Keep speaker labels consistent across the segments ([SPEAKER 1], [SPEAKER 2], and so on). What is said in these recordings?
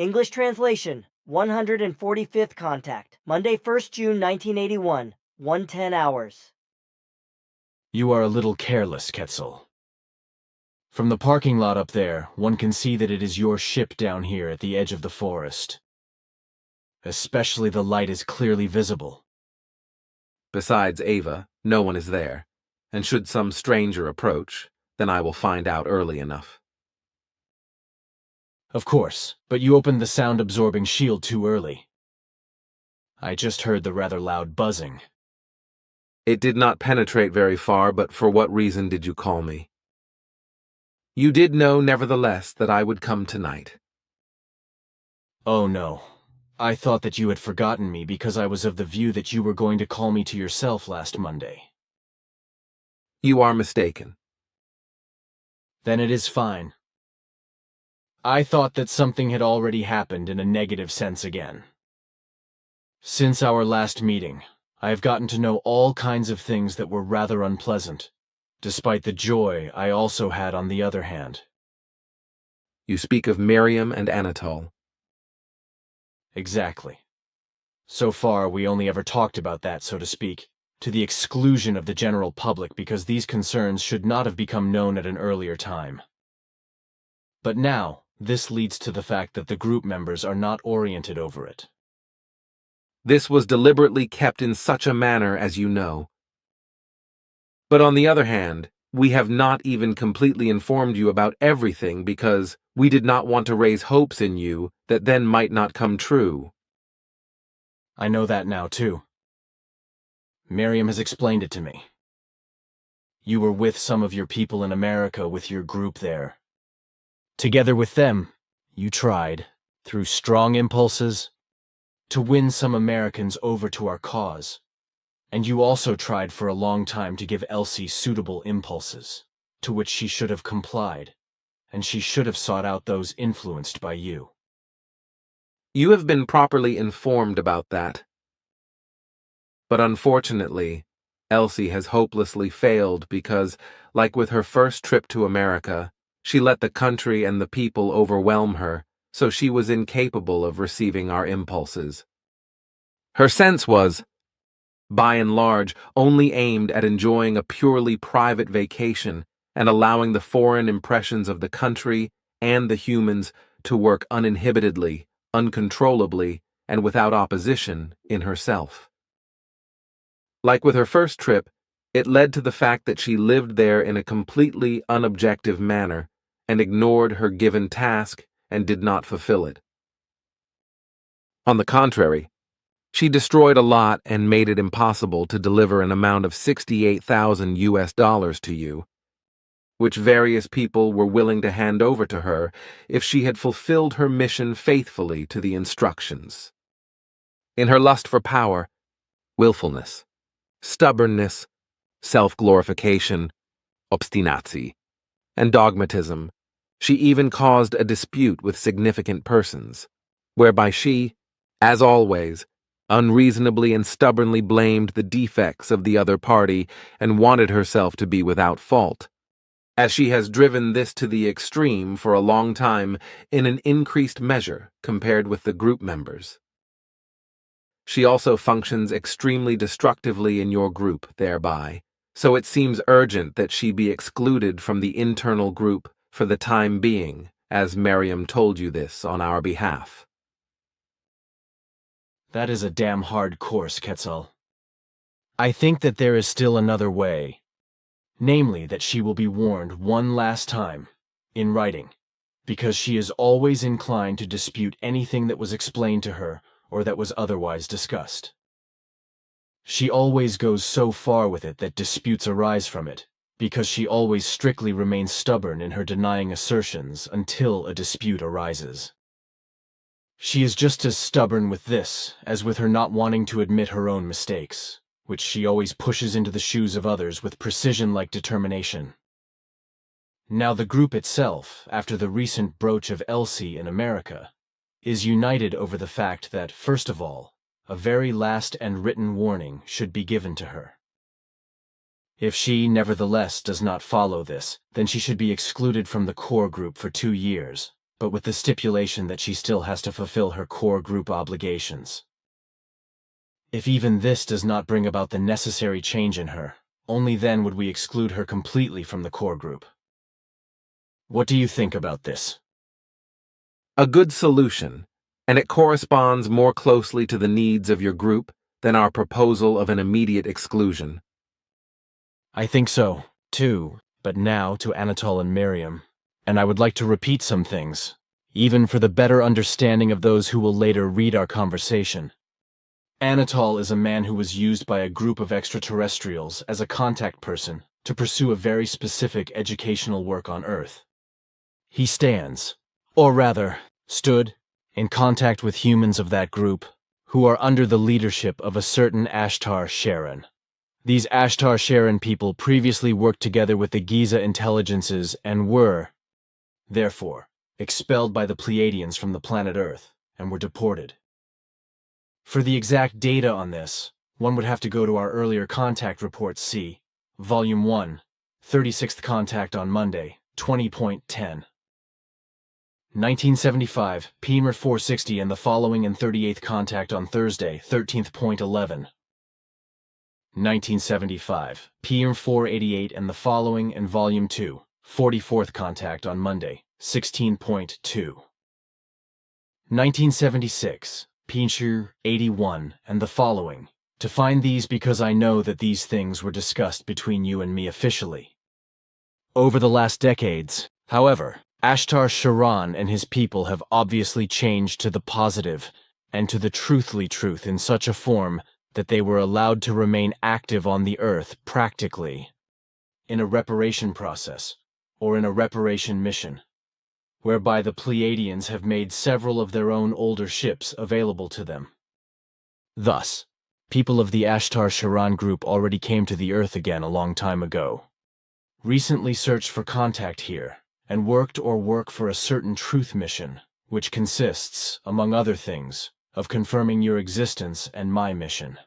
[SPEAKER 1] English translation, 145th contact, Monday, 1st June 1981, 1:10 hours.
[SPEAKER 2] You are a little careless, Quetzal. From the parking lot up there, one can see that it is your ship down here at the edge of the forest. Especially the light is clearly visible.
[SPEAKER 3] Besides Ava, no one is there, and should some stranger approach, then I will find out early enough.
[SPEAKER 2] Of course, but you opened the sound-absorbing shield too early. I just heard the rather loud buzzing.
[SPEAKER 3] It did not penetrate very far, but for what reason did you call me? You did know, nevertheless, that I would come tonight.
[SPEAKER 2] Oh no. I thought that you had forgotten me because I was of the view that you were going to call me to yourself last Monday.
[SPEAKER 3] You are mistaken.
[SPEAKER 2] Then it is fine. I thought that something had already happened in a negative sense again. Since our last meeting, I have gotten to know all kinds of things that were rather unpleasant, despite the joy I also had on the other hand.
[SPEAKER 3] You speak of Miriam and Anatole.
[SPEAKER 2] Exactly. So far, we only ever talked about that, so to speak, to the exclusion of the general public because these concerns should not have become known at an earlier time. But now, this leads to the fact that the group members are not oriented over it.
[SPEAKER 3] This was deliberately kept in such a manner, as you know. But on the other hand, we have not even completely informed you about everything because we did not want to raise hopes in you that then might not come true.
[SPEAKER 2] I know that now, too. Miriam has explained it to me. You were with some of your people in America with your group there. Together with them, you tried, through strong impulses, to win some Americans over to our cause. And you also tried for a long time to give Elsie suitable impulses, to which she should have complied, and she should have sought out those influenced by you.
[SPEAKER 3] You have been properly informed about that. But unfortunately, Elsie has hopelessly failed because, like with her first trip to America, she let the country and the people overwhelm her, so she was incapable of receiving our impulses. Her sense was, by and large, only aimed at enjoying a purely private vacation and allowing the foreign impressions of the country and the humans to work uninhibitedly, uncontrollably, and without opposition in herself. Like with her first trip, it led to the fact that she lived there in a completely unobjective manner and ignored her given task and did not fulfill it. On the contrary, she destroyed a lot and made it impossible to deliver an amount of $68,000 to you, which various people were willing to hand over to her if she had fulfilled her mission faithfully to the instructions. In her lust for power, willfulness, stubbornness, self-glorification, obstinacy, and dogmatism, she even caused a dispute with significant persons, whereby she, as always, unreasonably and stubbornly blamed the defects of the other party and wanted herself to be without fault, as she has driven this to the extreme for a long time in an increased measure compared with the group members. She also functions extremely destructively in your group thereby, so it seems urgent that she be excluded from the internal group for the time being, as Miriam told you this on our behalf.
[SPEAKER 2] That is a damn hard course, Quetzal. I think that there is still another way, namely that she will be warned one last time, in writing, because she is always inclined to dispute anything that was explained to her or that was otherwise discussed. She always goes so far with it that disputes arise from it, because she always strictly remains stubborn in her denying assertions until a dispute arises. She is just as stubborn with this as with her not wanting to admit her own mistakes, which she always pushes into the shoes of others with precision-like determination. Now the group itself, after the recent broach of Elsie in America, is united over the fact that, first of all, a very last and written warning should be given to her. If she, nevertheless, does not follow this, then she should be excluded from the core group for 2 years, but with the stipulation that she still has to fulfill her core group obligations. If even this does not bring about the necessary change in her, only then would we exclude her completely from the core group. What do you think about this?
[SPEAKER 3] A good solution, and it corresponds more closely to the needs of your group than our proposal of an immediate exclusion.
[SPEAKER 2] I think so, too, but now to Anatole and Miriam, and I would like to repeat some things, even for the better understanding of those who will later read our conversation. Anatole is a man who was used by a group of extraterrestrials as a contact person to pursue a very specific educational work on Earth. He stands, or rather, stood, in contact with humans of that group, who are under the leadership of a certain Ashtar Sharon. These Ashtar Sharon people previously worked together with the Giza intelligences and were, therefore, expelled by the Pleiadians from the planet Earth and were deported. For the exact data on this, one would have to go to our earlier contact report C, Volume 1, 36th contact on Monday, 20.10. 1975, PMR 460 and the following and 38th contact on Thursday, 13th.11. 1975, PMR 488 and the following and Volume 2, 44th contact on Monday, 16.2. 1976, PMR 81 and the following, to find these because I know that these things were discussed between you and me officially. Over the last decades, however, Ashtar Sharan and his people have obviously changed to the positive and to the truthly truth in such a form that they were allowed to remain active on the Earth practically in a reparation process or in a reparation mission, whereby the Pleiadians have made several of their own older ships available to them. Thus, people of the Ashtar Sharan group already came to the Earth again a long time ago, recently searched for contact here, and worked or work for a certain truth mission, which consists, among other things, of confirming your existence and my mission.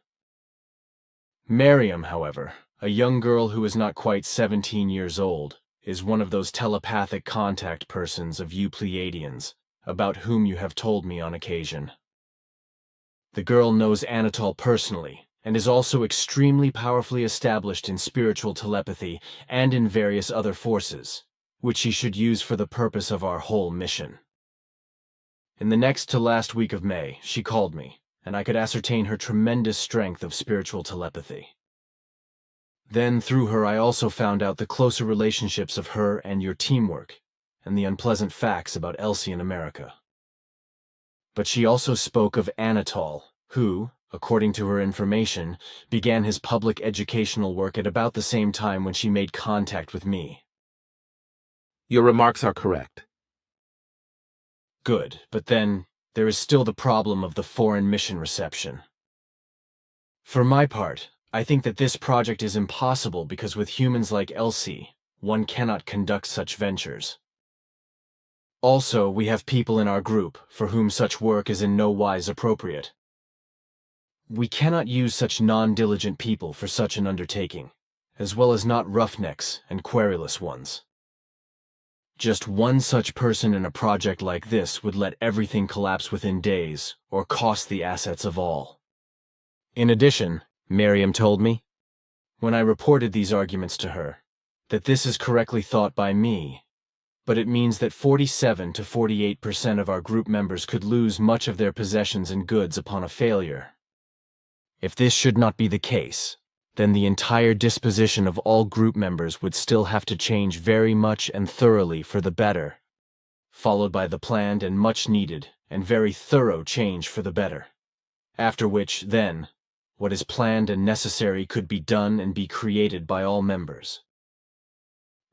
[SPEAKER 2] Miriam, however, a young girl who is not quite 17 years old, is one of those telepathic contact persons of you Pleiadians, about whom you have told me on occasion. The girl knows Anatole personally, and is also extremely powerfully established in spiritual telepathy and in various other forces, which she should use for the purpose of our whole mission. In the next to last week of May, she called me, and I could ascertain her tremendous strength of spiritual telepathy. Then, through her, I also found out the closer relationships of her and your teamwork, and the unpleasant facts about Elsie in America. But she also spoke of Anatole, who, according to her information, began his public educational work at about the same time when she made contact with me.
[SPEAKER 3] Your remarks are correct.
[SPEAKER 2] Good, but then, there is still the problem of the foreign mission reception. For my part, I think that this project is impossible because with humans like Elsie, one cannot conduct such ventures. Also, we have people in our group for whom such work is in no wise appropriate. We cannot use such non-diligent people for such an undertaking, as well as not roughnecks and querulous ones. Just one such person in a project like this would let everything collapse within days, or cost the assets of all. In addition, Miriam told me, when I reported these arguments to her, that this is correctly thought by me, but it means that 47 to 48% of our group members could lose much of their possessions and goods upon a failure. If this should not be the case, then the entire disposition of all group members would still have to change very much and thoroughly for the better, followed by the planned and much needed and very thorough change for the better, after which, then, what is planned and necessary could be done and be created by all members.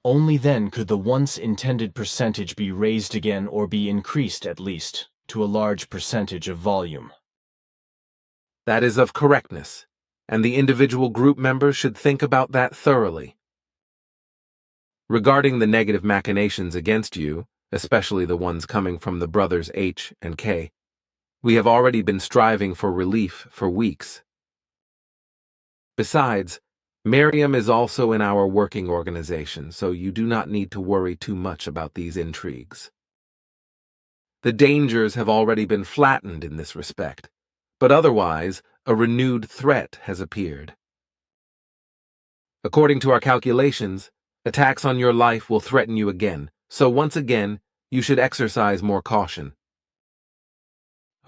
[SPEAKER 2] Only then could the once intended percentage be raised again or be increased at least to a large percentage of volume.
[SPEAKER 3] That is of correctness, and the individual group members should think about that thoroughly. Regarding the negative machinations against you, especially the ones coming from the brothers H and K, we have already been striving for relief for weeks. Besides, Miriam is also in our working organization, so you do not need to worry too much about these intrigues. The dangers have already been flattened in this respect, but otherwise, a renewed threat has appeared. According to our calculations, attacks on your life will threaten you again, so once again, you should exercise more caution.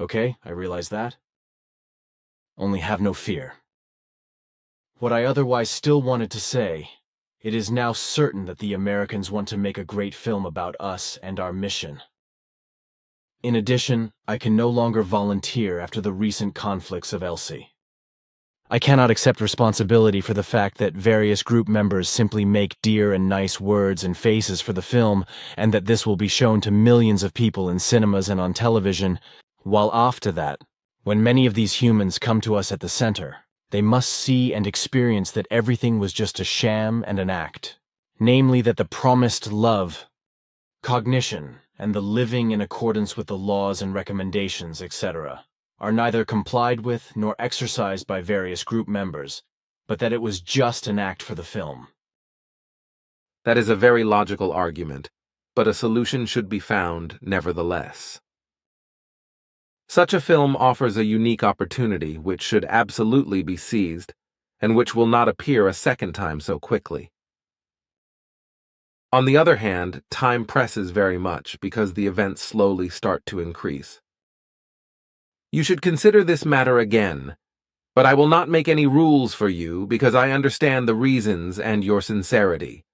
[SPEAKER 2] Okay, I realize that. Only have no fear. What I otherwise still wanted to say, it is now certain that the Americans want to make a great film about us and our mission. In addition, I can no longer volunteer after the recent conflicts of Elsie. I cannot accept responsibility for the fact that various group members simply make dear and nice words and faces for the film, and that this will be shown to millions of people in cinemas and on television, while after that, when many of these humans come to us at the center, they must see and experience that everything was just a sham and an act, namely that the promised love, cognition, and the living in accordance with the laws and recommendations, etc., are neither complied with nor exercised by various group members, but that it was just an act for the film.
[SPEAKER 3] That is a very logical argument, but a solution should be found nevertheless. Such a film offers a unique opportunity which should absolutely be seized, and which will not appear a second time so quickly. On the other hand, time presses very much because the events slowly start to increase. You should consider this matter again, but I will not make any rules for you because I understand the reasons and your sincerity.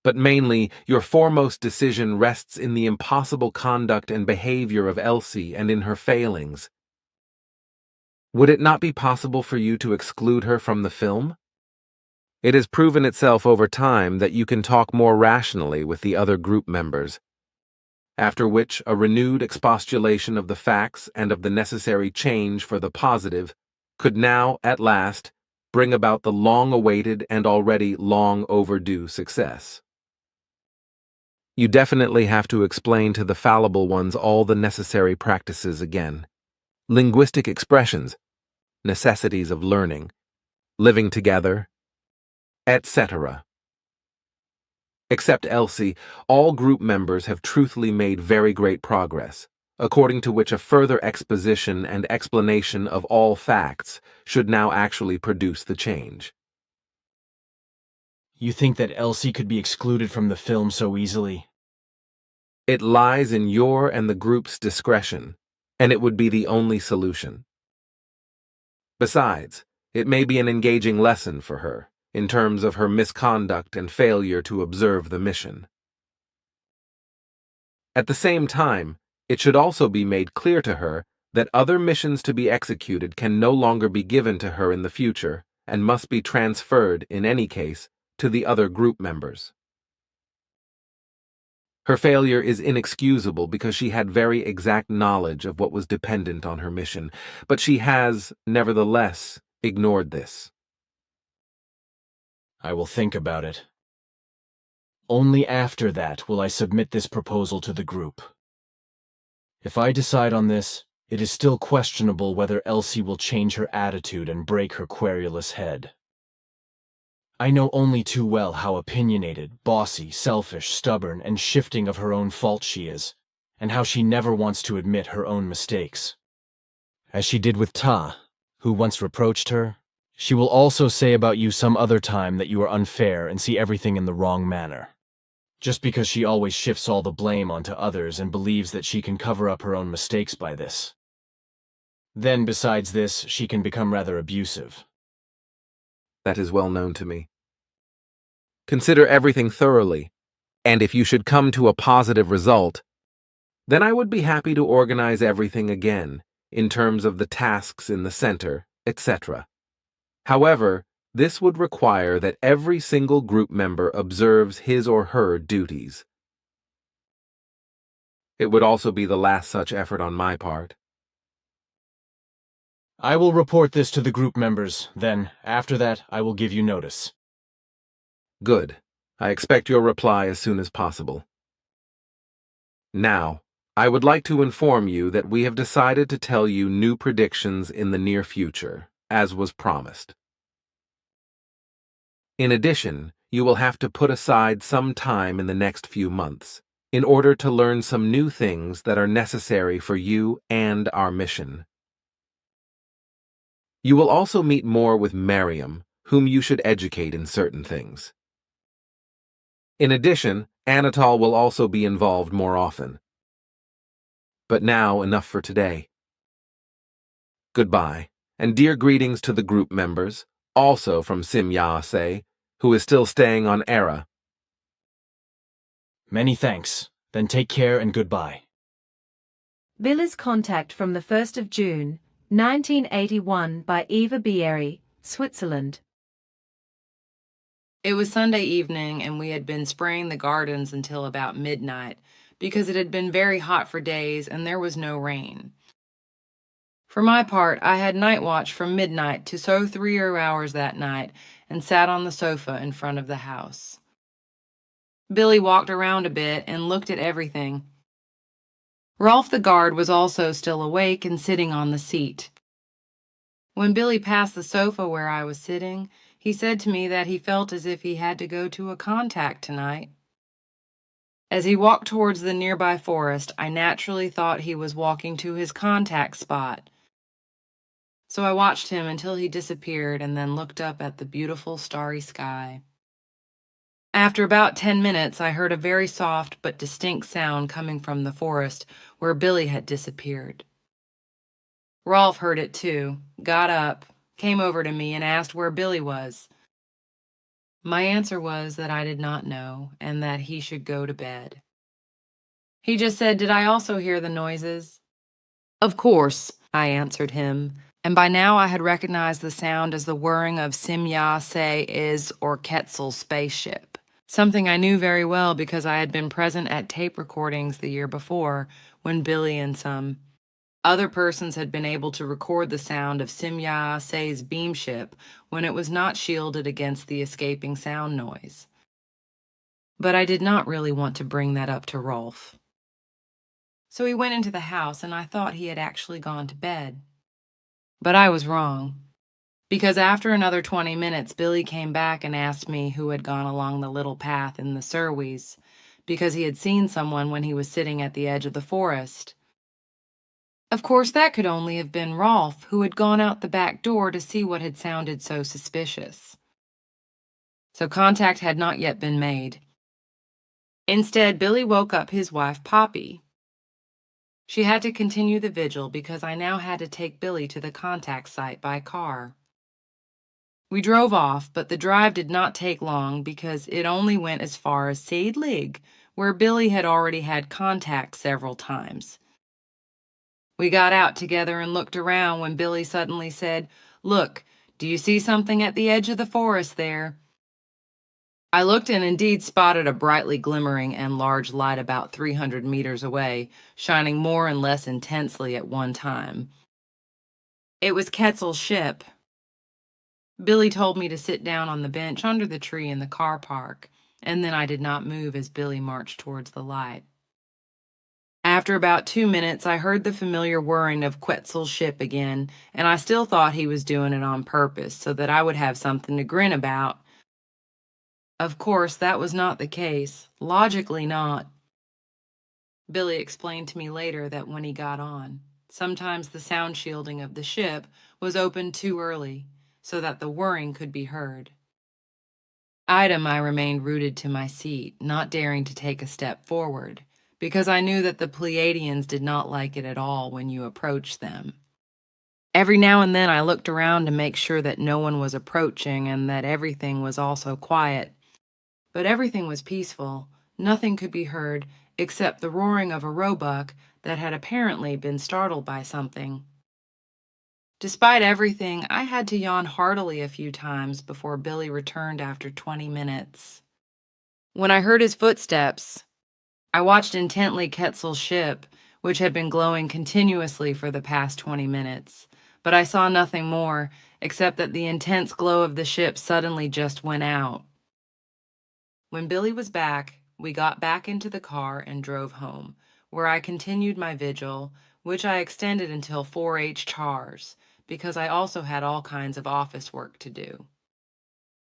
[SPEAKER 3] But mainly, your foremost decision rests in the impossible conduct and behavior of Elsie and in her failings. Would it not be possible for you to exclude her from the film? It has proven itself over time that you can talk more rationally with the other group members, after which a renewed expostulation of the facts and of the necessary change for the positive could now, at last, bring about the long-awaited and already long-overdue success. You definitely have to explain to the fallible ones all the necessary practices again. Linguistic expressions, necessities of learning, living together, etc. Except Elsie, all group members have truthfully made very great progress, according to which a further exposition and explanation of all facts should now actually produce the change.
[SPEAKER 2] You think that Elsie could be excluded from the film so easily?
[SPEAKER 3] It lies in your and the group's discretion, and it would be the only solution. Besides, it may be an engaging lesson for her, in terms of her misconduct and failure to observe the mission. At the same time, it should also be made clear to her that other missions to be executed can no longer be given to her in the future and must be transferred, in any case, to the other group members. Her failure is inexcusable because she had very exact knowledge of what was dependent on her mission, but she has, nevertheless, ignored this.
[SPEAKER 2] I will think about it. Only after that will I submit this proposal to the group. If I decide on this, it is still questionable whether Elsie will change her attitude and break her querulous head. I know only too well how opinionated, bossy, selfish, stubborn, and shifting of her own fault she is, and how she never wants to admit her own mistakes. As she did with Ta, who once reproached her, she will also say about you some other time that you are unfair and see everything in the wrong manner. Just because she always shifts all the blame onto others and believes that she can cover up her own mistakes by this. Then, besides this, she can become rather abusive.
[SPEAKER 3] That is well known to me. Consider everything thoroughly, and if you should come to a positive result, then I would be happy to organize everything again, in terms of the tasks in the center, etc. However, this would require that every single group member observes his or her duties. It would also be the last such effort on my part.
[SPEAKER 2] I will report this to the group members, then, after that, I will give you notice.
[SPEAKER 3] Good. I expect your reply as soon as possible. Now, I would like to inform you that we have decided to tell you new predictions in the near future, as was promised. In addition, you will have to put aside some time in the next few months, in order to learn some new things that are necessary for you and our mission. You will also meet more with Miriam, whom you should educate in certain things. In addition, Anatol will also be involved more often. But now, enough for today. Goodbye, and dear greetings to the group members, also from Sim-Ya-Se, who is still staying on Era.
[SPEAKER 2] Many thanks. Then take care and goodbye.
[SPEAKER 4] Billy's contact from the 1st of June, 1981 by Eva Bieri, Switzerland.
[SPEAKER 5] It was Sunday evening, and we had been spraying the gardens until about midnight because it had been very hot for days and there was no rain. For my part, I had night watch from midnight to 3 hours that night and sat on the sofa in front of the house. Billy walked around a bit and looked at everything. Rolf the guard was also still awake and sitting on the seat. When Billy passed the sofa where I was sitting, he said to me that he felt as if he had to go to a contact tonight. As he walked towards the nearby forest, I naturally thought he was walking to his contact spot. So I watched him until he disappeared and then looked up at the beautiful starry sky. After about 10 minutes, I heard a very soft but distinct sound coming from the forest where Billy had disappeared. Rolf heard it too, got up, came over to me and asked where Billy was. My answer was that I did not know and that he should go to bed. He just said, "Did I also hear the noises?" "Of course," I answered him, and by now I had recognized the sound as the whirring of Sim-Ya-Se or Quetzal's spaceship, something I knew very well because I had been present at tape recordings the year before when Billy and some other persons had been able to record the sound of Sim-Ya-Se's beamship when it was not shielded against the escaping sound noise. But I did not really want to bring that up to Rolf. So he went into the house, and I thought he had actually gone to bed. But I was wrong, because after another 20 minutes, Billy came back and asked me who had gone along the little path in the Surwees, because he had seen someone when he was sitting at the edge of the forest. Of course, that could only have been Rolf, who had gone out the back door to see what had sounded so suspicious. So contact had not yet been made. Instead, Billy woke up his wife, Poppy. She had to continue the vigil because I now had to take Billy to the contact site by car. We drove off, but the drive did not take long because it only went as far as Seedlig, where Billy had already had contact several times. We got out together and looked around when Billy suddenly said, "Look, do you see something at the edge of the forest there?" I looked and indeed spotted a brightly glimmering and large light about 300 meters away, shining more and less intensely at one time. It was Quetzal's ship. Billy told me to sit down on the bench under the tree in the car park, and then I did not move as Billy marched towards the light. After about 2 minutes, I heard the familiar whirring of Quetzal's ship again, and I still thought he was doing it on purpose so that I would have something to grin about. Of course, that was not the case. Logically not. Billy explained to me later that when he got on, sometimes the sound shielding of the ship was opened too early, so that the whirring could be heard. I remained rooted to my seat, not daring to take a step forward, because I knew that the Pleiadians did not like it at all when you approached them. Every now and then I looked around to make sure that no one was approaching and that everything was also quiet. But everything was peaceful. Nothing could be heard except the roaring of a roebuck that had apparently been startled by something. Despite everything, I had to yawn heartily a few times before Billy returned after 20 minutes. When I heard his footsteps, I watched intently Quetzal's ship, which had been glowing continuously for the past 20 minutes, but I saw nothing more, except that the intense glow of the ship suddenly just went out. When Billy was back, we got back into the car and drove home, where I continued my vigil, which I extended until 4H chars, because I also had all kinds of office work to do.